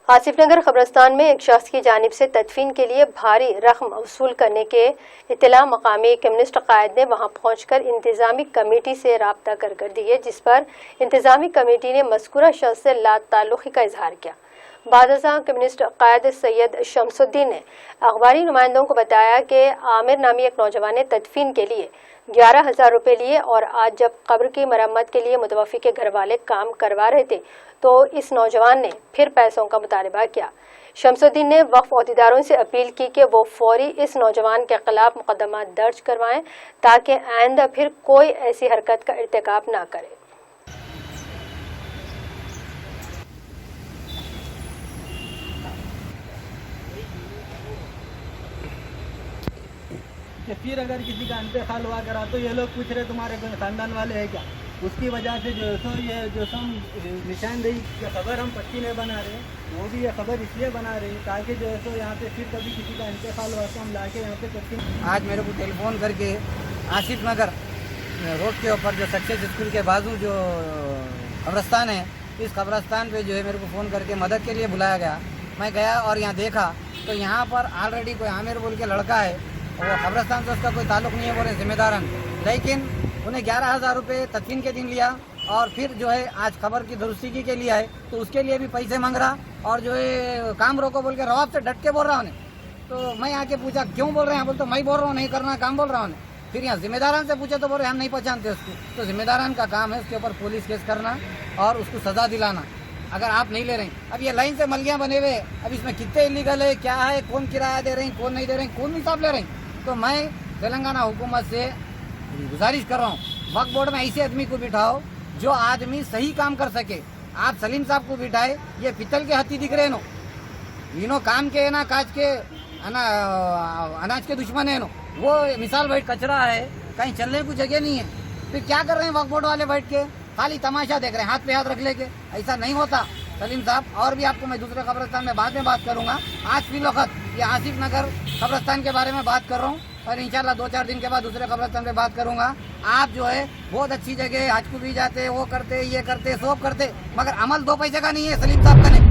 आसिफनगर कब्रिस्तान में एक शख्स की जानिब से तदफीन के लिए भारी रकम वसूल करने के इत्तला मकामी कम्युनिस्ट कायद ने वहां पहुंचकर इंतजामी कमेटी से रब्ता कर दी है, जिस पर इंतजामी कमेटी ने मज़कूरा शख्स से लाताल्लुक़ी का इजहार किया। बादशाह कम्युनिस्ट कायद सैयद शमसुद्दीन ने अखबारी नुमाइंदों को बताया कि आमिर नामी एक नौजवान ने तदफीन के लिए 11,000 रुपये लिए और आज जब कब्र की मरम्मत के लिए मुतवफ़ी के घर वाले काम करवा रहे थे तो इस नौजवान ने फिर पैसों का मुतालबा किया। शमसुद्दीन ने वक्फ अहदेदारों से अपील की कि वो फौरी इस नौजवान के खिलाफ मुकदमा दर्ज करवाएं ताकि आइंदा फिर कोई ऐसी हरकत का इर्तिकाब ना करे। कि फिर अगर किसी का इंतकाल हुआ करा तो ये लोग पूछ रहे तुम्हारे कोई खानदान वाले हैं क्या। उसकी वजह से जो सो ये जो हम निशानदेही की खबर हम पट्टी में बना रहे हैं, वो भी ये खबर इसलिए बना रहे हैं ताकि जो है सो यहाँ पे फिर कभी किसी का इंतकाल हुआ तो हम लाके यहाँ पे करते हैं। आज मेरे को टेलीफोन करके आसिफ नगर रोड के ऊपर जो सक्सेस स्कूल के बाजू जो कब्रस्तान है, इस कब्रस्तान पे जो है मेरे को फ़ोन करके मदद के लिए बुलाया गया। मैं गया और यहाँ देखा तो यहाँ पर ऑलरेडी कोई आमिर बोल के लड़का है और वो कब्रस्तान से उसका कोई ताल्लुक नहीं है, बोले जिम्मेदारन, लेकिन उन्हें 11,000 रुपये तदफीन के दिन लिया और फिर जो है आज खबर की दुरुस्ती के लिए आए तो उसके लिए भी पैसे मांग रहा और जो है काम रोको बोल के रवाब से डट के बोल रहा उन्हें। तो मैं आके पूछा क्यों बोल रहे हैं, बोल तो मैं बोल रहा हूँ नहीं करना काम बोल रहा हूँ। फिर यहाँ जिम्मेदारान से पूछे तो बोल रहे हम नहीं पहचानते उसको। तो जिम्मेदारान का काम है उसके ऊपर पुलिस केस करना और उसको सजा दिलाना अगर आप नहीं ले रहे हैं। अब ये लाइन से मलगियाँ बने हुए, अब इसमें कितने इलीगल है, क्या है, कौन किराया दे रहे हैं, कौन नहीं दे रहे हैं, कौन हिसाब ले रहे हैं। तो मैं तेलंगाना हुकूमत से गुजारिश कर रहा हूँ वक्फ बोर्ड में ऐसे आदमी को बिठाओ जो आदमी सही काम कर सके। आप सलीम साहब को बिठाए, ये पितल के हत्ती दिख रहे नो, इनो काम के है ना, काज के अनाज के दुश्मन है नो। वो मिसाल बैठ कचरा है, कहीं चलने को जगह नहीं है, फिर क्या कर रहे हैं वक्फ बोर्ड वाले बैठ के खाली तमाशा देख रहे हैं, हाथ पे हाथ रख लेके। ऐसा नहीं होता सलीम साहब। और भी आपको मैं दूसरे कब्रिस्तान में बाद में बात करूंगा। आज फिलवक्त ये आसिफ नगर कब्रिस्तान के बारे में बात कर रहा हूँ और इंशाल्लाह 2-4 दिन के बाद दूसरे कब्रिस्तान में बात करूंगा। आप जो है बहुत अच्छी जगह हज को भी जाते, वो करते, ये करते, सब करते, मगर अमल 2 पैसे का नहीं है सलीम साहब का नहीं।